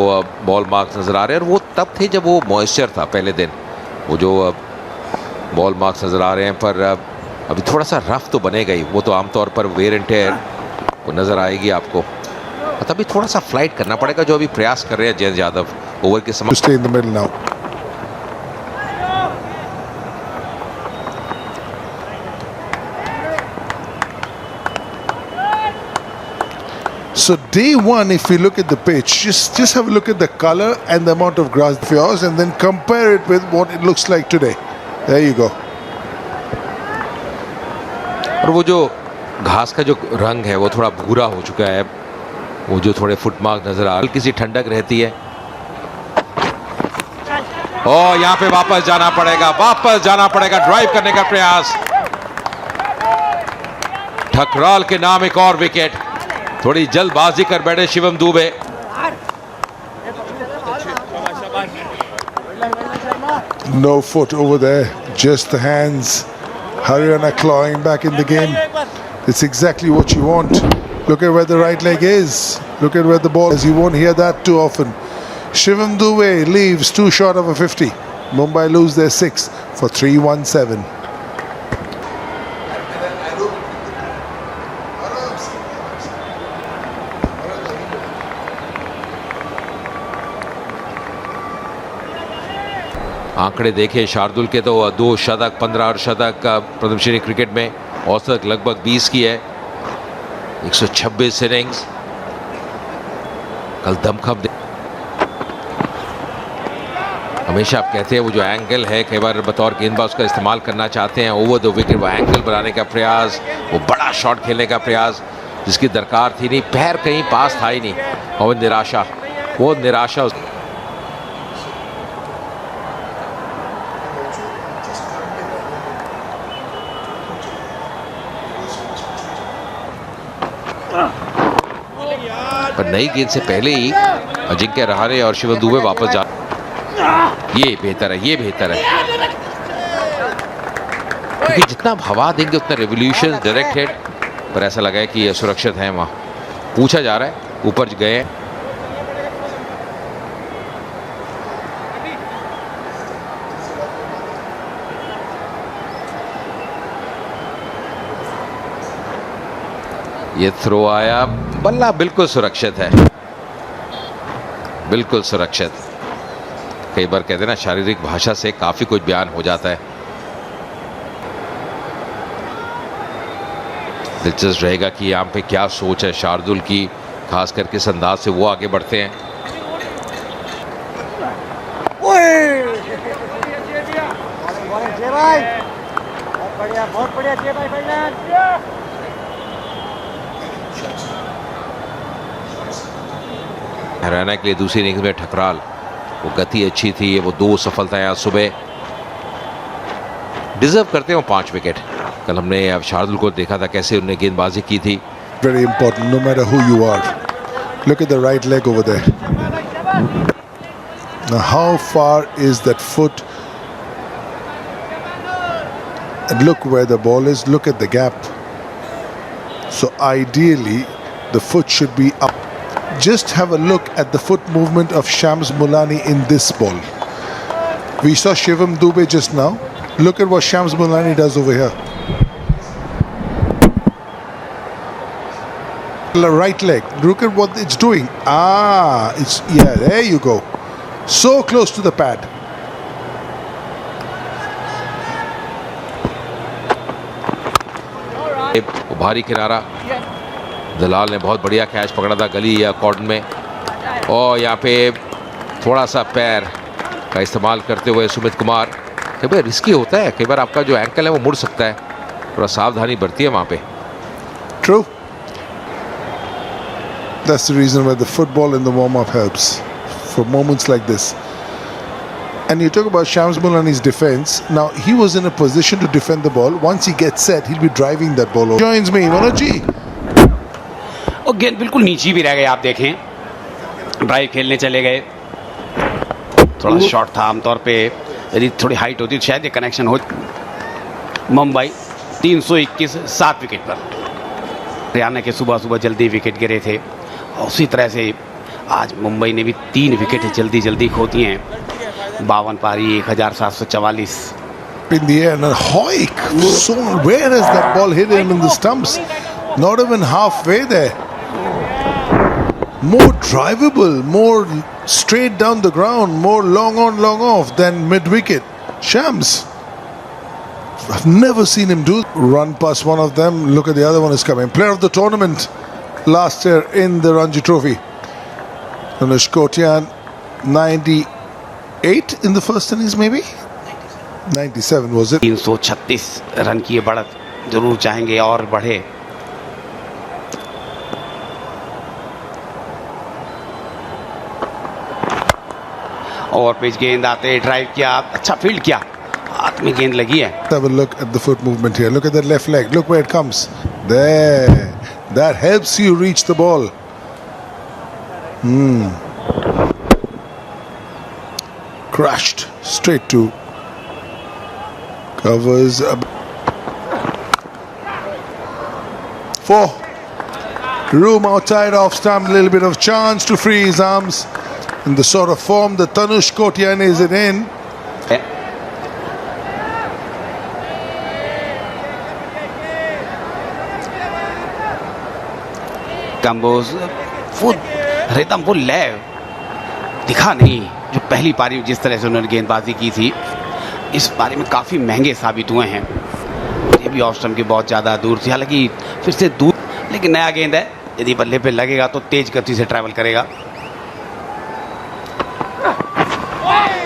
Ball marks नज़र आ रहे हैं और वो तब थे जब वो मॉइस्चर था पहले दिन। वो जो बॉल मार्क्स नज़र आ रहे हैं पर अभी थोड़ा सा रफ तो बनेगा ही। वो तो आमतौर पर वेयर एंड टेयर वो नज़र आएगी आपको। तभी थोड़ा सा फ्लाइट करना पड़ेगा जो अभी प्रयास कर रहे हैं जयंत यादव ओवर के समय। So day one, if we look at the pitch, just have a look at the color and the amount of grass of yours, and then compare it with what it looks like today. There you go. और वो जो घास का जो रंग है वो थोड़ा भूरा हो चुका है। वो जो थोड़े फुटमार्क नजर आ रहे, किसी ठंडक रहती है। और यहाँ पे वापस जाना पड़ेगा, ड्राइव करने का प्रयास। ठकराल के नाम एक और विकेट। थोड़ी जल्दबाजी कर बैठे Shivam Dubey. No foot over there, just the hands. Haryana clawing back in the game. It's exactly what you want. Look at where the right leg is. Look at where the ball is. You won't hear that too often. Shivam Dube leaves too short of a 50. Mumbai lose their 6 for 317. आंकड़े देखे शार्दुल के तो 2 शतक 15 अर्धशतक प्रथम cricket में औसत लगभग 20 की है। 126 इनिंग्स। कल दमखम हमेशा आप कहते हैं वो जो एंगल है कई बार बतौर गेंदबाज उसका इस्तेमाल करना चाहते हैं ओवर द विकेट। वो एंगल बनाने का प्रयास, वो बड़ा शॉट खेलने का प्रयास जिसकी दरकार थी नहीं, पैर कहीं पास था ही नहीं। और वो निराशा पर नई गेंद से पहले ही अजिंक्य रहाणे और शिवम दुबे वापस जा। ये बेहतर है क्योंकि जितना हवा देंगे उतना रेवोल्यूशन डायरेक्ट हिट पर ऐसा लगा है कि ये सुरक्षित है। वहां पूछा जा रहा है, ऊपर गए। ये थ्रो आया, बल्ला बिल्कुल सुरक्षित है, बिल्कुल सुरक्षित। कई बार कहते हैं ना शारीरिक भाषा से काफी कुछ बयान हो जाता है। दिलचस्प रहेगा कि यहाँ पे क्या सोच है शार्दुल की, खास करके इस अंदाज से वो आगे बढ़ते हैं। हरियाणा के लिए दूसरी इनिंग्स में ठकराल, वो गति अच्छी थी, वो 2 सफलताएं आज सुबह। डिजर्व करते हैं वो 5 विकेट। कल हमने शार्दुल को देखा था कैसे उन्होंने गेंदबाजी की थी। Very important, no matter who you are. Look at the right leg over there. Now, how far is that foot? And look where the ball is. Look at the gap. So ideally, the foot should be up. Just have a look at the foot movement of Shams Mulani in this ball. We saw Shivam Dube just now. Look at what Shams Mulani does over here. The right leg. Look at what it's doing. There you go. So close to the pad. भारी किनारा, दलाल ने बहुत बढ़िया catch पकड़ा था गली या कॉर्डन में। और यहाँ पे थोड़ा सा पैर का इस्तेमाल करते हुए सुमित कुमार। कई बार रिस्की होता है, कई बार आपका जो एंकल है वो मुड़ सकता है, थोड़ा सावधानी बरती है वहाँ पे। True. That's the reason why the football in the warm-up helps for moments like this. And you talk about Shams Mulani's defense. Now he was in a position to defend the ball. Once he gets set, he'll be driving that ball over. Joins me, Manoj ji. और गेंद बिल्कुल नीचे भी रह गए, आप देखें drive खेलने चले गए। थोड़ा शॉट था, आमतौर पे यदि थोड़ी हाइट होती तो शायद ये कनेक्शन हो। मुंबई 321 7 विकेट पर। हरियाणा के सुबह सुबह जल्दी विकेट गिरे थे। उसी तरह से आज मुंबई ने भी 3 विकेट जल्दी जल्दी खो दिए हैं. 52 पारी 1744. In the air, and Hoik, so where has that ball hit him in the stumps? Not even halfway there. More drivable, more straight down the ground, more long on, long off than mid wicket. Shams, I've never seen him do run past one of them. Look at the other one is coming. Player of the tournament last year in the Ranji Trophy. Tanush Kotian, 98 in the first innings, maybe 97 was it? 336 run की ये बढ़त जरूर चाहेंगे और बढ़े. और pitch गेंद आते ड्राइव किया, अच्छा फील्ड किया, हाथ में गेंद लगी है. Have a look at the foot movement here. Look at that left leg. Look where it comes. There. That helps you reach the ball. Crushed straight to covers. 4. Room outside off stump. Little bit of chance to free his arms. In the sort of form that Tanush Kotian is in. Kamboj वो rhythm, वो लय दिखा नहीं जो पहली पारी में जिस तरह से उन्होंने गेंदबाजी की थी. इस पारी में काफ़ी महंगे साबित हुए हैं. ये भी ऑफ स्टंप की बहुत ज़्यादा दूर थी, हालांकि फिर से दूर, लेकिन नया गेंद है, यदि बल्ले पे लगेगा तो तेज गति से ट्रैवल करेगा.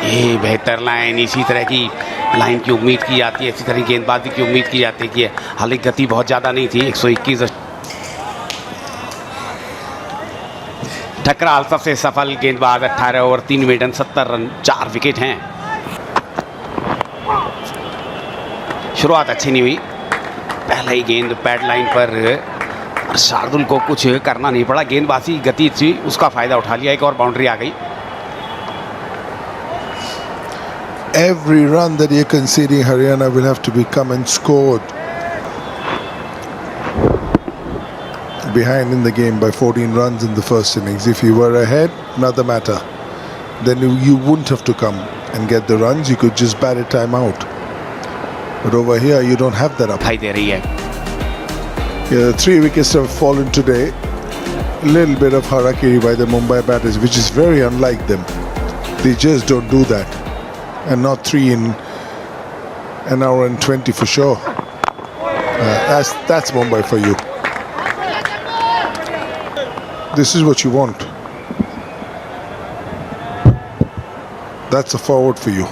ये बेहतर लाइन, इसी तरह की लाइन की उम्मीद की जाती है, इसी तरह की गेंदबाजी की उम्मीद की जाती है कि हालांकि गति बहुत ज़्यादा नहीं थी. 121 ठकराल सबसे सफल गेंदबाज. 18 ओवर 3 विकेट 70 रन 4 विकेट हैं. शुरुआत अच्छी नहीं हुई, पहले ही गेंद पैड लाइन पर शार्दुल को कुछ करना नहीं पड़ा. गेंदबाजी गति थी, उसका फायदा उठा लिया, एक और बाउंड्री आ गई. Every run that you're conceding, Haryana will have to be come and scored. Behind in the game by 14 runs in the first innings. If you were ahead, another matter. Then you wouldn't have to come and get the runs. You could just bat a time out. But over here, you don't have that up. दिखाई दे रही है. Yeah, the 3 wickets have fallen today. A little bit of harakiri by the Mumbai batters, which is very unlike them. They just don't do that. And not 3 in an hour and 20 for sure. That's Mumbai for you. This is what you want. That's a forward for you.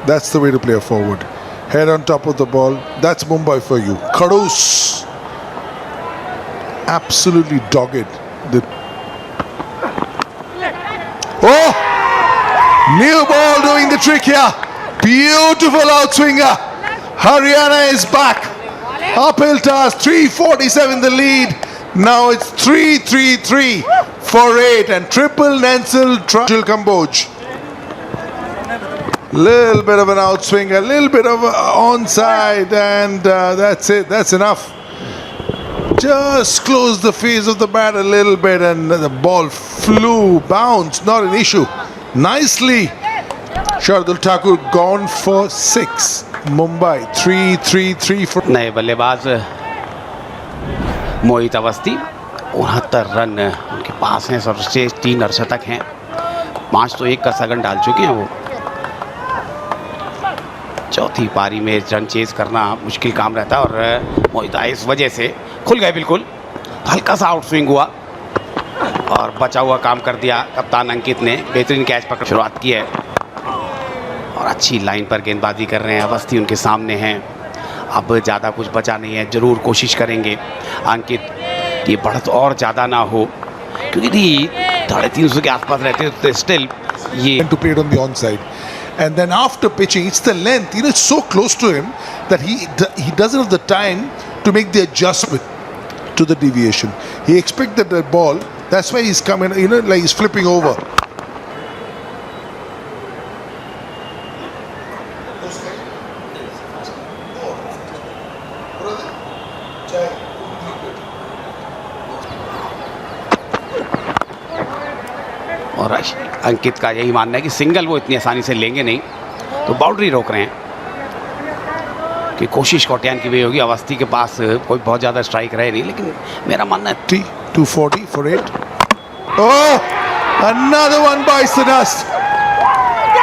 That's the way to play a forward. Head on top of the ball. That's Mumbai for you. Khadus. Absolutely dogged. Oh! New ball doing the trick here. Beautiful outswinger. Haryana is back. Uphill task. 347 the lead. Now it's 3-3-3 for 8 and triple Nensel Kamboj. Little bit of an outswing, a little bit of onside, and that's it. That's enough. Just close the face of the bat a little bit, and the ball flew, bounced, not an issue. Nicely, Shardul Thakur gone for 6. Mumbai 3-3-3 for. नए बल्लेबाज मोहित Awasthi, 69 run उनके पास हैं. सर्वश्रेष्ठ 3 अर्धशतक हैं, 5 तो 1 का सगन डाल चुके हैं वो. चौथी पारी में रन चेज करना मुश्किल काम रहता है और मोहित इस वजह से खुल गए. बिल्कुल हल्का सा आउट स्विंग हुआ और बचा हुआ काम कर दिया. कप्तान अंकित ने बेहतरीन कैच पकड़ शुरुआत की है और अच्छी लाइन पर गेंदबाजी कर रहे हैं. अवस्थी उनके सामने हैं, अब ज़्यादा कुछ बचा नहीं है. ज़रूर कोशिश करेंगे अंकित ये बढ़त और ज़्यादा ना हो, क्योंकि यदि 350 के आसपास रहते तो स्टिल ये to play it on the onside. And then after pitching, it's the length. You know, it's so close to him that he doesn't have the time to make the adjustment to the deviation. He expected that ball. That's why he's coming. You know, like he's flipping over. और अंकित का यही मानना है कि single वो इतनी आसानी से लेंगे नहीं, तो बाउंड्री रोक रहे हैं कि कोशिश कोटियान की भी होगी। अवस्थी के पास कोई बहुत ज़्यादा स्ट्राइक रहे नहीं, लेकिन मेरा मानना है 240 for 8. Oh, another one bites the dust.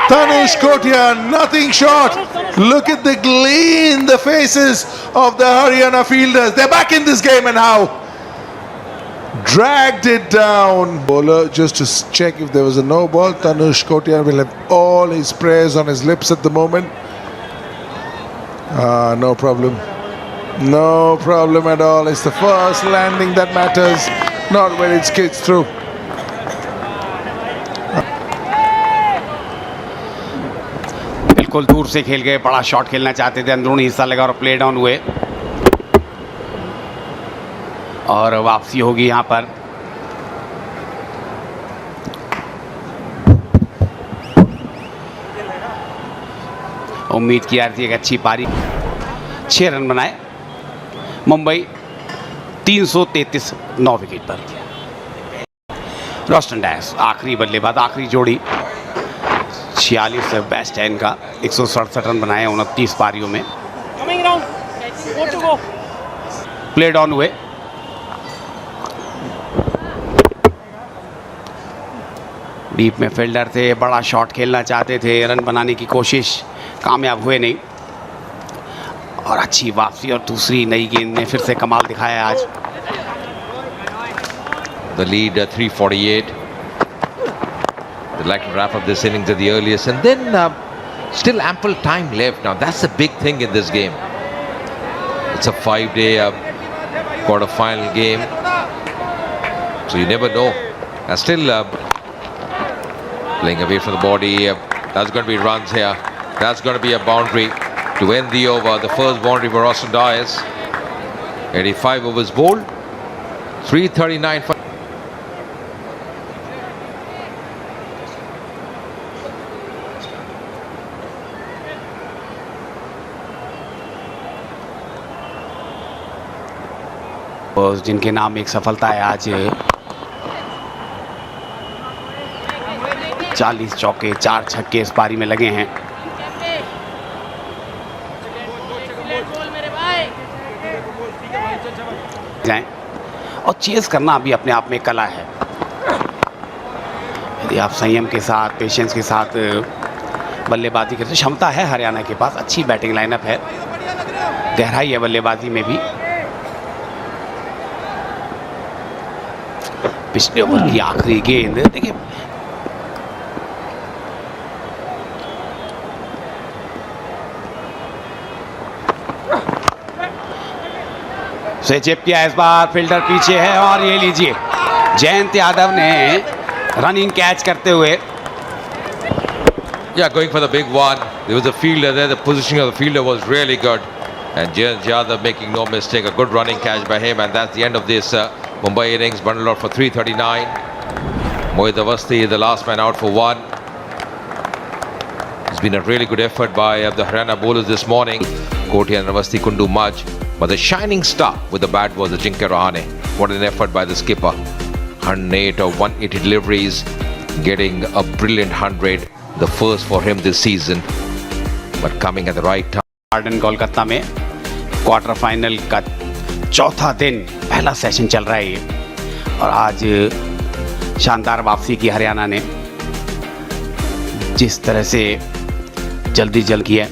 Tanush Kotian, nothing short. Look at the glee in the faces of the Haryana fielders. They're back in this game, and how? Dragged it down. Bowler just to check if there was a no ball. Tanush Kotian will have all his prayers on his lips at the moment. No problem. No problem at all. It's the first landing that matters, not when it skids through. बिल्कुल दूर से खेल गए, बड़ा shot खेलना चाहते थे, अंदरूनी हिस्सा लगा और प्ले डाउन हुए और वापसी होगी यहाँ पर। उम्मीद की जा रही थी एक अच्छी पारी। 6 रन बनाए मुंबई, 333 9 विकेट पर। रॉस्टन डायस आखिरी बल्लेबाज, आखिरी जोड़ी, 46 बेस्ट है इनका। 167 रन बनाए 29 पारियों में। प्ले डाउन हुए, डीप में फील्डर थे, बड़ा शॉट खेलना चाहते थे, रन बनाने की कोशिश कामयाब हुए नहीं और अच्छी वापसी और दूसरी नई गेंद ने फिर से कमाल दिखाया आज। The lead 348. They'd like to wrap up this innings at the earliest, and then still ample time left. Now that's the big thing in this game. It's a 5-day quarter-final game, so you never know. Still playing away from the body. That's going to be runs here. That's going to be a boundary to end the over. The first boundary for Austin Dias. 85 overs bowled. 339. जिनके नाम एक सफलता है आज। 40 चौके 4 छक्के इस पारी में लगे हैं। जाएं और चेस करना अभी अपने आप में कला है। यदि आप संयम के साथ, पेशेंस के साथ बल्लेबाजी करते, क्षमता है हरियाणा के पास, अच्छी बैटिंग लाइनअप है, गहराई है बल्लेबाजी में भी। पिछले ओवर की आखिरी गेंद देखिए, से चिप किया, इस बार फील्डर पीछे है और ये लीजिए जयंत यादव ने रनिंग कैच करते हुए। Yeah, going for the big one. There was a fielder there. The positioning of the fielder was really good, and Jayant Yadav making no mistake. A good running catch by him, and that's the end of this Mumbai innings. Bundled out for 339. Mohit Awasthi, the last man out for 1. It's been a really good effort by the Haryana bowlers this morning. Kotian and Awasthi couldn't do much, but the shining star with the bat was Ajinkya Rahane. What an effort by the skipper. 108 of 180 deliveries, getting a brilliant 100, the first for him this season, but coming at the right time. Garden Kolkata में quarter final का चौथा दिन, पहला session चल रहा है ये, और आज शानदार वापसी की हरियाणा ने। जिस तरह से जल्दी किया,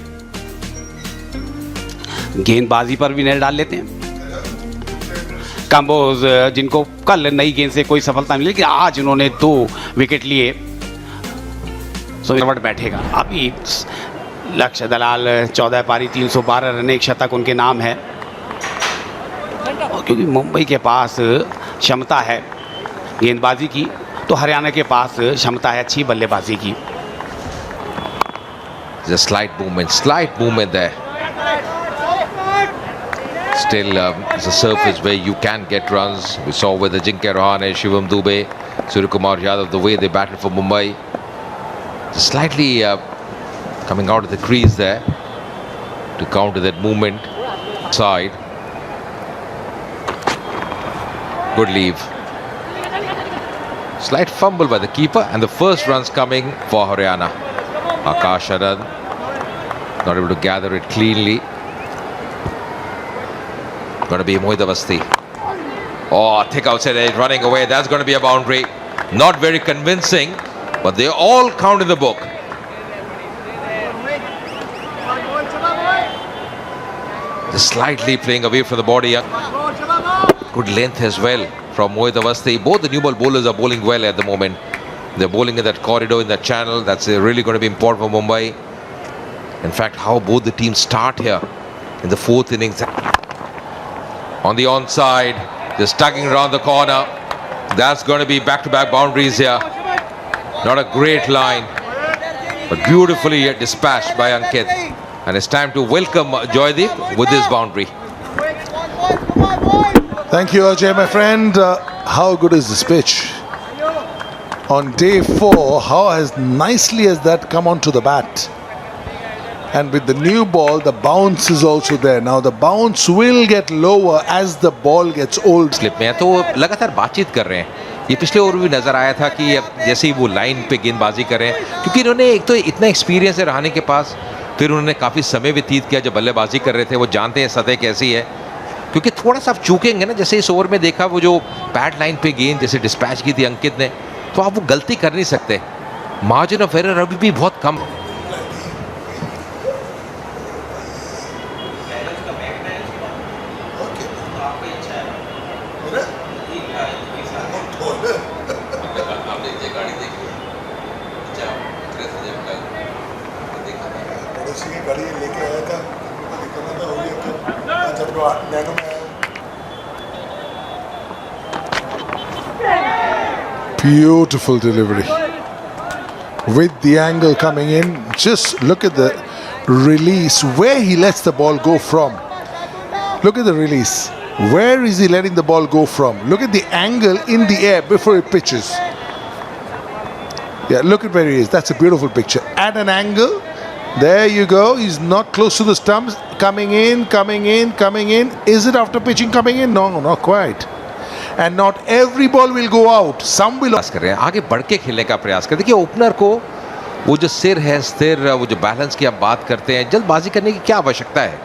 गेंदबाजी पर भी नजर डाल लेते हैं। कंबोज जिनको कल नई गेंद से कोई सफलता मिली, लेकिन आज उन्होंने 2 विकेट लिए, सो रवट बैठेगा। अभी लक्ष्य दलाल 14 पारी 312 रन, 1 शतक उनके नाम है, और क्योंकि मुंबई के पास क्षमता है गेंदबाजी की, तो हरियाणा के पास क्षमता है अच्छी बल्लेबाजी की। There's a slight movement there. Still, it's a surface where you can get runs. We saw with Ajinkya Rahane, Shivam Dube, Suryakumar Yadav, the way they batted for Mumbai. Just slightly coming out of the crease there to counter that movement side. Good leave. Slight fumble by the keeper, and the first runs coming for Haryana. Akash Anand not able to gather it cleanly. Going to be Mohit Awasthi. Oh, thick outside edge, running away. That's going to be a boundary. Not very convincing, but they all count in the book. Just slightly playing away from the body. Good length as well from Mohit Awasthi. Both the new ball bowlers are bowling well at the moment. They're bowling in that corridor, in that channel. That's really going to be important for Mumbai. In fact, how both the teams start here in the fourth innings. On the onside, just tugging around the corner. That's going to be back-to-back boundaries here. Not a great line, but beautifully dispatched by Ankit. And it's time to welcome Joydeep with this boundary. Thank you, Ajay, my friend. How good is this pitch? On day 4, how as nicely as that come onto the bat. And with the new ball, the bounce is also there. Now the bounce will get lower as the ball gets old. Slip में है तो लगातार बातचीत कर रहे हैं. ये पिछले ओवर भी नजर आया था कि जैसे ही वो लाइन पे गेंदबाजी कर रहे हैं, क्योंकि इन्होंने एक तो इतना एक्सपीरियंस है रहाणे के पास, फिर उन्होंने काफ़ी समय व्यतीत किया जब बल्लेबाजी कर रहे थे. वो जानते हैं सतह कैसी है, क्योंकि थोड़ा सा आप चूकेंगे ना, जैसे इस ओवर में देखा वो जो पैड लाइन पे गेंद जैसे डिस्पैच की थी अंकित ने, तो आप वो गलती कर नहीं सकते. मार्जिन ऑफ एरर अभी भी बहुत कम. Beautiful delivery. With the angle coming in, just look at the release, where he lets the ball go from. Look at the release. Where is he letting the ball go from? Look at the angle in the air before it pitches. Yeah, look at where he is. That's a beautiful picture. At an angle, there you go. He's not close to the stumps. Coming in, coming in, coming in. Is it after pitching coming in? No, not quite. And not every ball will go out. Some will. कर रहे हैं, आगे बढ़ के खेलने का प्रयास कर. देखिए ओपनर को वो जो सिर है स्थिर, वो जो बैलेंस की आप बात करते हैं, जल्दबाजी करने की क्या आवश्यकता है.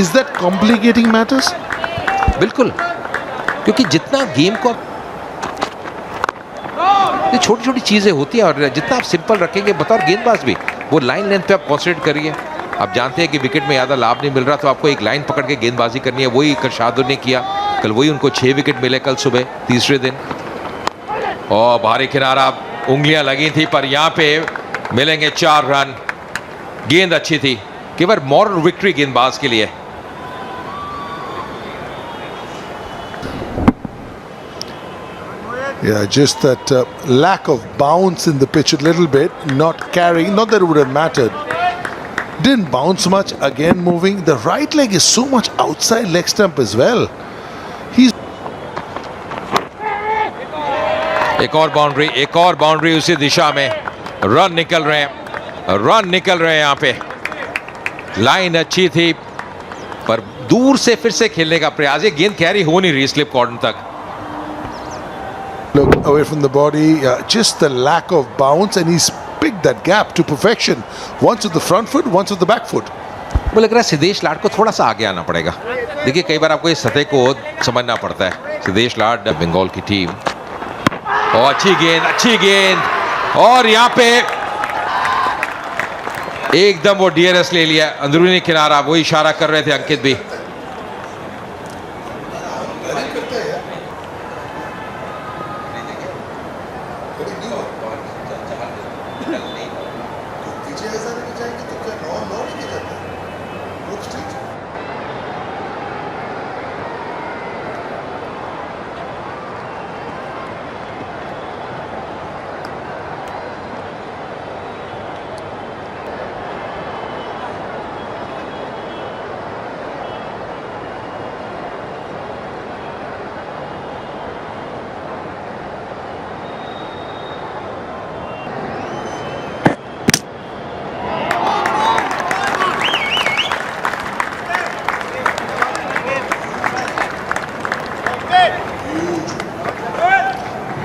Is that complicating matters? बिल्कुल, क्योंकि जितना गेम को ये छोटी छोटी चीज़ें होती हैं, और जितना आप सिंपल रखेंगे बतौर गेंदबाज भी, वो लाइन लेंथ पे आप कॉन्सेंट्रेट करिए. आप जानते हैं कि विकेट में ज़्यादा लाभ नहीं मिल रहा, तो आपको एक लाइन पकड़ के गेंदबाजी करनी है. वही कल शार्दुल ने किया. कल वही उनको 6 विकेट मिले कल सुबह तीसरे दिन. और भारी किनारा, उंगलियां लगी थी, पर यहाँ पे मिलेंगे 4 रन. गेंद अच्छी थी, केवल मॉरल विक्ट्री गेंदबाज के लिए. Yeah, just that lack of bounce in the pitch a little bit, not carrying, not that it would have mattered. Didn't bounce much, again moving. The right leg is so much outside leg stump as well. He's एक और boundary उसी दिशा में. Run निकल रहे हैं यहाँ पे. Line अच्छी थी, पर दूर से फिर से खेलने का प्रयास. ये गेंद कैरी हो नहीं रही स्लिप कॉर्नर तक. look away from the body, just the lack of bounce, and he's picked that gap to perfection. Once with the front foot, once with the back foot. वो लग रहा है सिद्धेश लाड को थोड़ा सा आगे आना पड़ेगा. देखिए कई बार आपको इस सतह को समझना पड़ता है. सिद्धेश लाड, बंगाल की टीम. और अच्छी गेंद, और यहाँ पे एकदम वो डीआरएस ले लिया. अंदरूनी किनारा, वो इशारा कर रहे थे अंकित भी.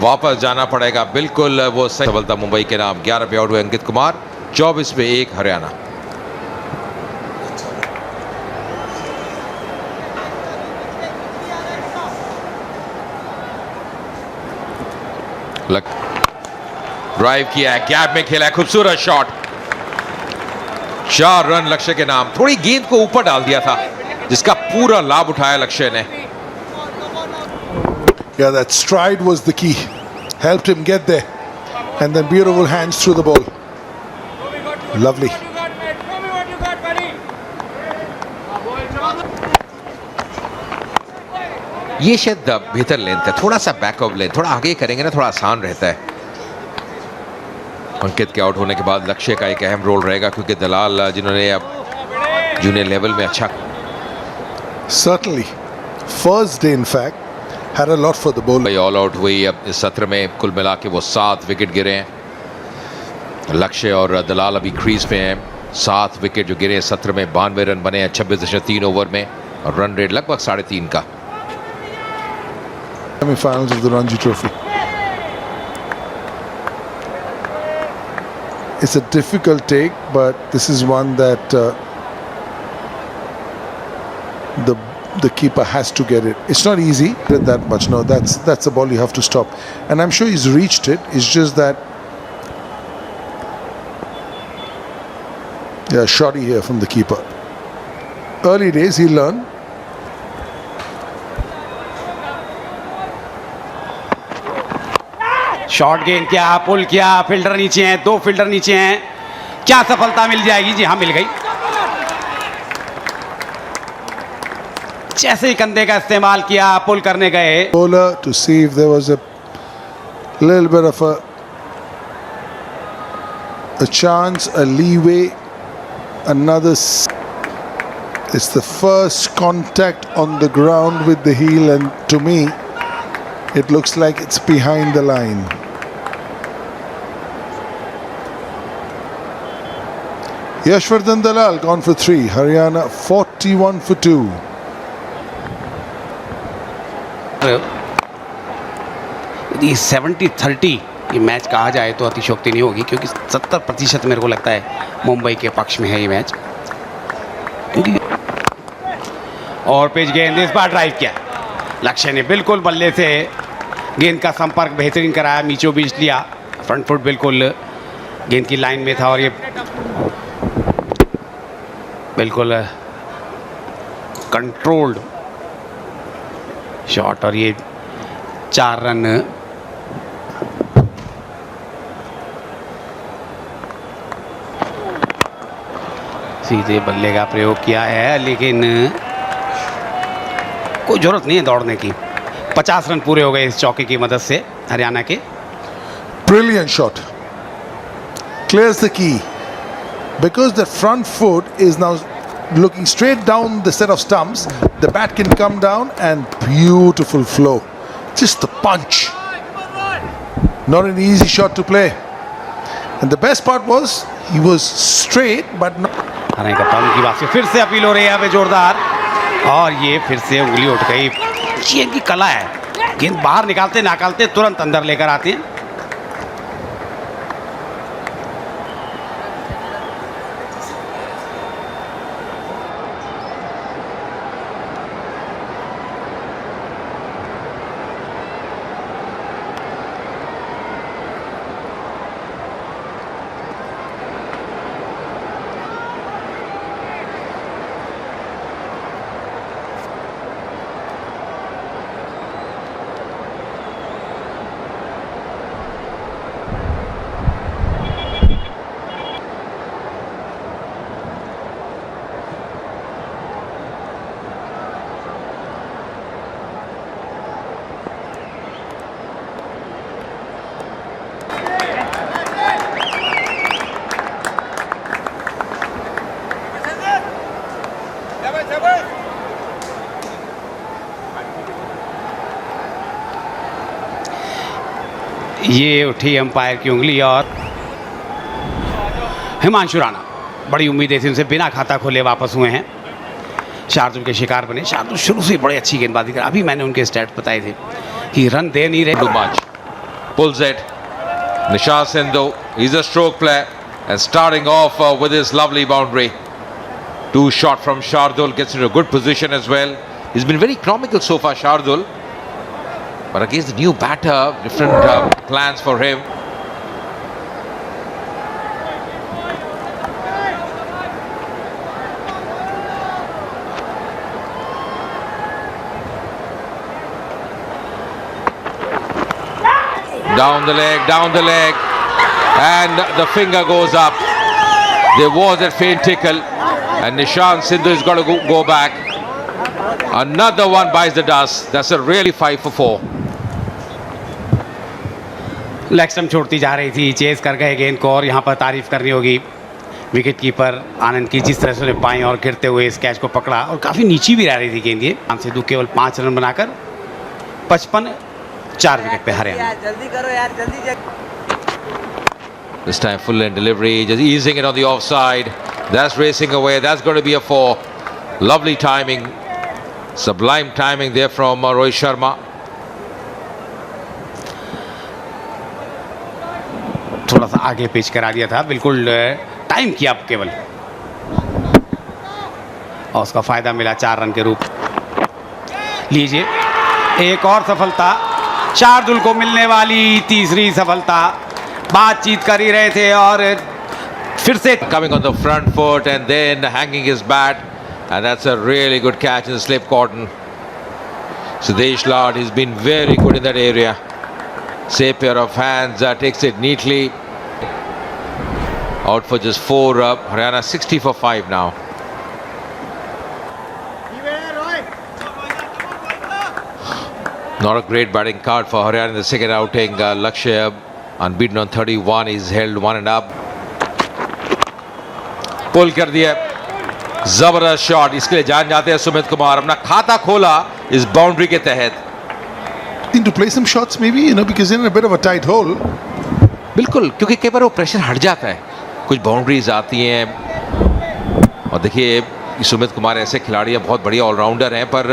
वापस जाना पड़ेगा, बिल्कुल वो सही सफलता मुंबई के नाम। 11 पे आउट हुए अंकित कुमार, 24 पे 1 हरियाणा। ड्राइव किया है, गैप में खेला है, खूबसूरत शॉट। 4 रन लक्ष्य के नाम। थोड़ी गेंद को ऊपर डाल दिया था, जिसका पूरा लाभ उठाया लक्ष्य ने। Yeah, that stride was the key. Helped him get there. And then beautiful hands through the ball. Lovely. ये शायद बेहतर लेंथ है, थोड़ा सा बैकअप लेंथ, थोड़ा आगे करेंगे ना, थोड़ा आसान रहता है। अंकित के आउट होने के बाद लक्ष्य का एक अहम रोल रहेगा, क्योंकि दलाल जिन्होंने अब जूनियर लेवल में अच्छा। Certainly. First day, in fact, had a lot for the bowler. All out हुई। अब इस सत्र में कुल मिला के वो 7 विकेट गिरे हैं। लक्ष्य और दलाल अभी क्रीज पे हैं। 7 विकेट जो गिरे सत्र में, 92 रन बने हैं 26.3 ओवर में, और रन रेट लगभग 3.5 का। Semi-finals of the Ranji Trophy. It's a difficult take, but this is one that the keeper has to get it. It's not easy that much. No, that's a ball you have to stop, and I'm sure he's reached it. It's just that shoddy here from the keeper. Early days, he'll learn. Short गेंद किया, पुल किया, fielder नीचे हैं, 2 fielder नीचे हैं। क्या सफलता मिल जाएगी? जी हाँ, मिल गई। जैसे ही कंधे का इस्तेमाल किया, पुल करने गए। Bowler to see if there was a little bit of a chance, a leeway, another. It's the first contact on the ground with the heel, and to me, it looks like it's behind the line. Yashvardhan Dalal gone for 3. Haryana 41 for 2. यदि 70-30 ये match कहा जाए तो अतिशयोक्ति नहीं होगी, क्योंकि 70% मेरे को लगता है मुंबई के पक्ष में है ये मैच। और पेज गेंद इस बार ड्राइव किया, लक्ष्य ने बिल्कुल बल्ले से गेंद का संपर्क बेहतरीन कराया, बीचों बीच लिया, फ्रंट फुट बिल्कुल गेंद की लाइन में था, और ये बिल्कुल कंट्रोल्ड शॉट, और ये 4 रन। सीधे बल्ले का प्रयोग किया है, लेकिन कोई जरूरत नहीं है दौड़ने की। 50 रन पूरे हो गए इस चौके की मदद से हरियाणा के। Brilliant shot. Clears the key. Because the front foot is now looking straight down the set of stumps, the bat can come down, and beautiful flow. Just the punch. Not an easy shot to play. And the best part was he was straight but not. हराने कप्तान की बात से फिर से appeal हो रही है यहाँ पे जोरदार, और ये फिर से उंगली उठ गई। ये इनकी कला है, गेंद बाहर निकालते तुरंत अंदर लेकर आते हैं। ये उठी अंपायर की उंगली, और हिमांशु राणा बड़ी उम्मीदें थी उनसे, बिना खाता खोले वापस हुए हैं। शार्दुल के शिकार बने। शार्दुल शुरू से बड़ी अच्छी गेंदबाजी कर, अभी मैंने उनके स्टैट बताए थे, कि रन दे नहीं रहे। Too much. Pulls it. Nishant Sindhu, he's a stroke player and starting off with his lovely boundary. Two shot from Shardul, gets into a good position as well. He's been very economical so far, Shardul. But against the new batter, different plans for him. Down the leg, and the finger goes up. There was that faint tickle, and Nishant Sindhu is got to go back. Another one bites the dust. That's a really 5 for 4. Leg stump छोड़ती जा रही थी, chess कर गए गेंद को, और यहाँ पर तारीफ करनी होगी विकेट कीपर आनंद की, जिस तरह से उन्हें बाएं और गिरते हुए इस कैच को पकड़ा, और काफ़ी नीची भी रह रही थी गेंद। ये सिद्धू केवल 5 रन बनाकर 55-4 विकेट पे हारे। जल्दी करो यार, जल्दी। This time full end delivery, just easing it on the offside. That's racing away. That's going to be a 4. Lovely timing, sublime timing there from Rohit Sharma. थोड़ा सा आगे पिच करा दिया था, बिल्कुल टाइम किया केवल, और उसका फायदा मिला 4 रन के रूप। लीजिए एक और सफलता, शार्दुल को मिलने वाली तीसरी सफलता। बातचीत कर ही रहे थे और फिर से Coming on the front foot and then hanging his bat, and that's a really good catch in the slip cotton. Sudesh Lad, he's been very good in that area. Same pair of hands, takes it neatly. Out for just 4. Haryana 60 for 5 now. Not a great batting card for Haryana in the second outing. Lakshya unbeaten on 31. He's held 1 and up. पुल कर दिया, जबरदस्त shot. इसके लिए जान जाते हैं सुमित कुमार, अपना खाता खोला इस बाउंड्री के तहत। To play some shots maybe, because they're in a bit of a tight hole. बिल्कुल, क्योंकि कई बार वो प्रेशर हट जाता है, कुछ बाउंड्रीज आती हैं। और देखिए सुमित कुमार ऐसे खिलाड़ी हैं, बहुत बढ़िया ऑलराउंडर हैं, पर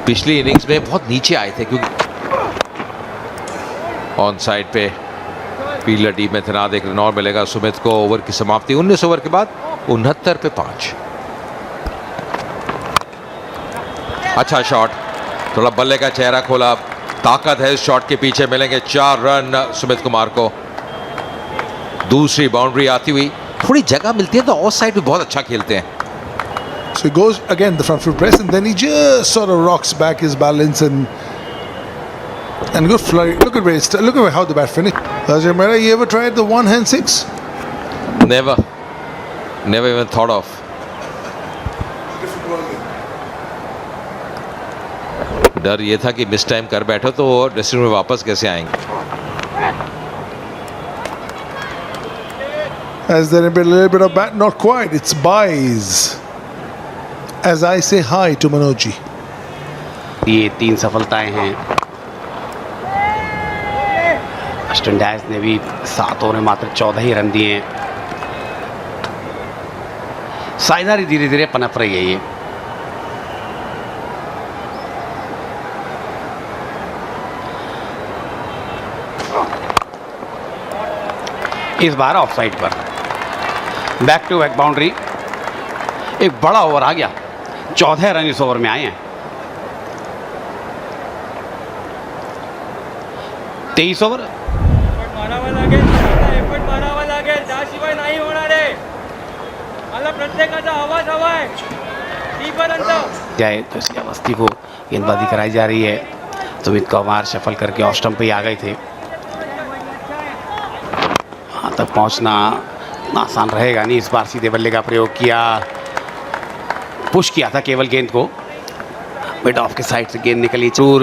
पिछली इनिंग्स में बहुत नीचे आए थे, क्योंकि ऑन साइड पे फील्डर टीम में तैनात एक रन और मिलेगा सुमित को। ओवर की समाप्ति 19 ओवर के बाद 69 पे 5। अच्छा शॉट, थोड़ा बल्ले का चेहरा खोला, ताकत है इस शॉट के पीछे। मिलेंगे 4 रन सुमित कुमार को। दूसरी बाउंड्री आती हुई, थोड़ी जगह मिलती है तो ऑफ साइड भी बहुत अच्छा खेलते हैं। So he goes again the front foot press, and then he just sort of rocks back his balance and good flurry. Look at how the bat finished. Ajay Mehra, you ever tried the one hand 6? Never even thought of. डर ये था कि miss time कर बैठो तो dressing room में वापस कैसे आएंगे। Has there been a little bit of bat? Not quite. It's buys. As I say hi to Manoj ji. ये 3 सफलताएं हैं। वेस्टर्न डायस ने भी 7 ओवर में मात्र 14 ही रन दिए हैं। साझेदारी धीरे धीरे पनप रही है ये। इस बार ऑफ साइड पर बैक टू बैक बाउंड्री, एक बड़ा ओवर आ गया। 14 रन इस ओवर में आए हैं। 23 ओवर। मारावा लागेल, एफर्ट मारावा लागेल, त्याशिवाय नाही होणार आहे। मला प्रत्येकाचा आवाज हवा आहे। टीपर्यंत जाए तो इसकी अवस्थी को गेंदबाजी कराई जा रही है। सुमित कुमार शफल करके ऑफ स्टंप पे ही आ गए थे। वहाँ तक पहुँचना आसान रहेगा नहीं। इस बार सीधे बल्ले का प्रयोग किया, पुश किया था केवल गेंद को। मिड ऑफ के साइड से गेंद निकली। चूर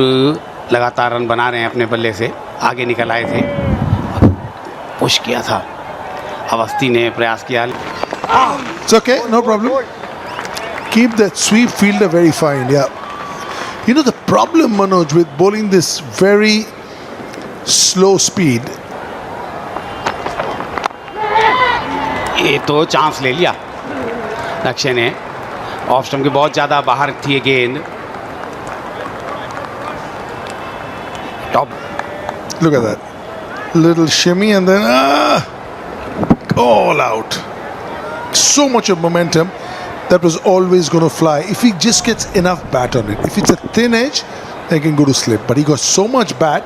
लगातार रन बना रहे हैं अपने बल्ले से, आगे निकल आए थे, पुश किया था। अवस्थी ने प्रयास किया। It's okay, no problem. Keep that sweep fielder very fine, yeah. The problem, Manoj, with bowling this very slow speed. ये तो चांस ले लिया लक्ष्य ने। ऑफ स्टंप के बहुत ज़्यादा बाहर थी ये गेंद। Top Look at that. Little shimmy and then all out. So much of momentum that was always going to fly if he just gets enough bat on it. If it's a thin edge, then he can go to slip. But he got so much bat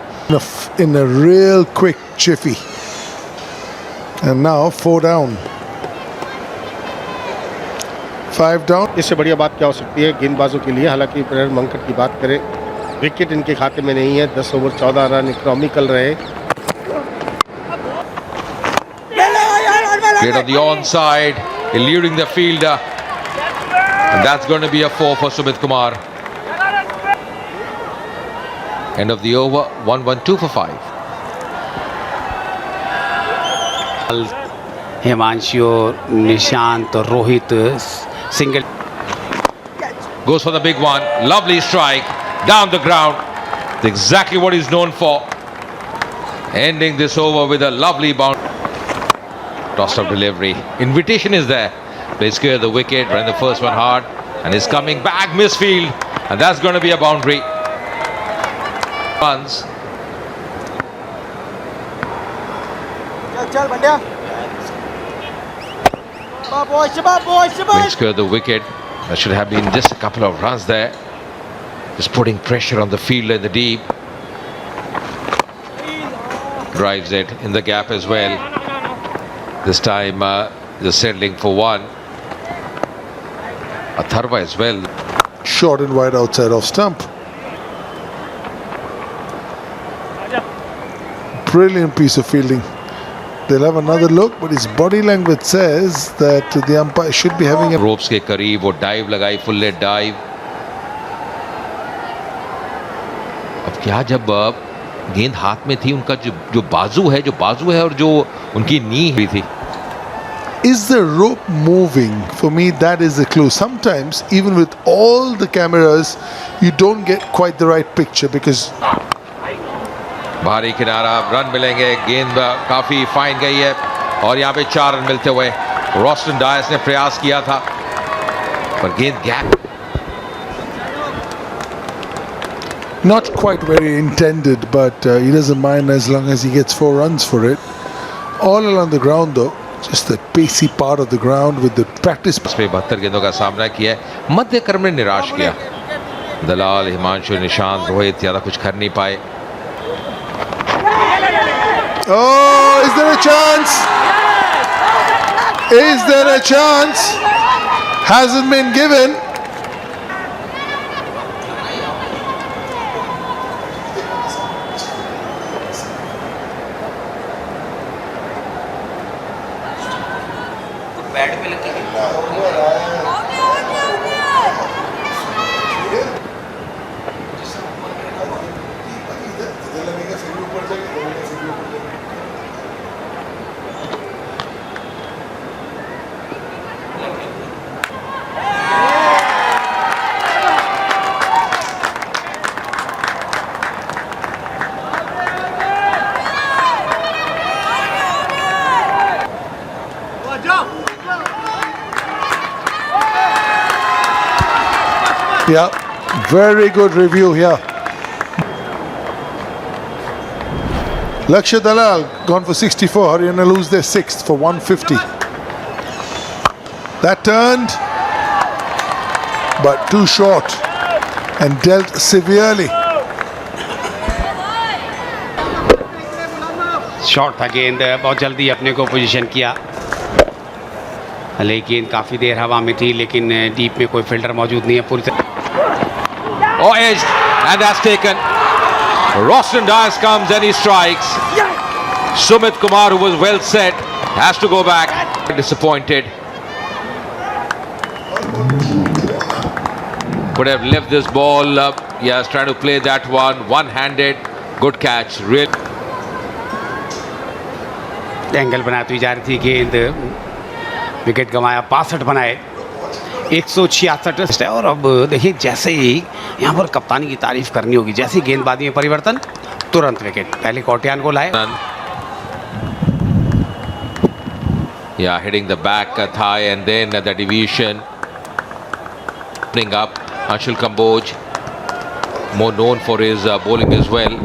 in a real quick jiffy. And now 4 down. 5 down. इससे बढ़िया बात क्या हो सकती है गेंदबाजों के लिए। हालांकि प्रेयर मंकट की बात करें, विकेट इनके खाते में नहीं है। 10 ओवर 14 रन इकोनॉमिकल रहे। Get on the onside, eluding the fielder. And that's going to be a 4 for Sumit Kumar. End of the over, 1-1-2 for 5. Himanshu, Nishant और Rohit single Goes for the big one. Lovely strike. Down the ground. Exactly what he's known for. Ending this over with a lovely bounce. Tossed up delivery. Invitation is there. Plays clear the wicket. Ran the first one hard. And is coming back. Misfield. And that's going to be a boundary. Runs. Plays clear the wicket. That should have been just a couple of runs there. Just putting pressure on the fielder in the deep. Drives it in the gap as well. This time just settling for one. Atharva as well. Short and wide outside off stump. Brilliant piece of fielding. They'll have another look, but his body language says that the umpire should be having a... Ropes के करीब वो dive लगाई, full leg dive. अब क्या जब गेंद हाथ में थी, उनका जो बाजू है और जो उनकी नी हुई थी. Is the rope moving? For me, that is the clue. Sometimes, even with all the cameras, you don't get quite the right picture because... भारी किनारा, रन मिलेंगे. गेंद काफी फाइन गई है और यहाँ पे 4 रन मिलते हुए रॉस्टन डायस ने प्रयास किया था, पर गेंद gap. Not quite very intended, but he doesn't mind as long as he gets 4 runs for it. All along the ground though, just the pacey part of the ground with the practice. इस पे 72 गेंदों का सामना किया है. मध्य क्रम ने निराश किया. दलाल, हिमांशु, निशांत, रोहित ज्यादा कुछ कर नहीं पाए. Oh, is there a chance? Is there a chance? Hasn't been given. Yeah, very good review here. Lakshya Dalal gone for 64. Haryana lose their 6th for 150. That turned, but too short and dealt severely. Shot था. गेंद बहुत जल्दी अपने को position किया, लेकिन काफ़ी देर हवा में थी, लेकिन डीप में कोई फील्डर मौजूद नहीं है पूरी तरह. Oh, edged, and that's taken. Roston Dias comes and he strikes. Sumit Kumar, who was well set, has to go back. Disappointed. Could have left this ball up. Yes, trying to play that one-handed. Good catch. Real. Angle बनाती हुई जा रही थी गेंद. Wicket गंवाया. 62 बनाए. 166 है. और अब देखिए, जैसे ही यहाँ पर कप्तानी की तारीफ करनी होगी, जैसे ही गेंदबाजी में परिवर्तन, तुरंत विकेट. पहले कोटियान को लाए. Yeah, hitting the back thigh and then the deviation. Opening up, Anshul Kamboj, more known for his bowling as well.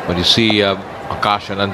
when you see Akash and Anjan.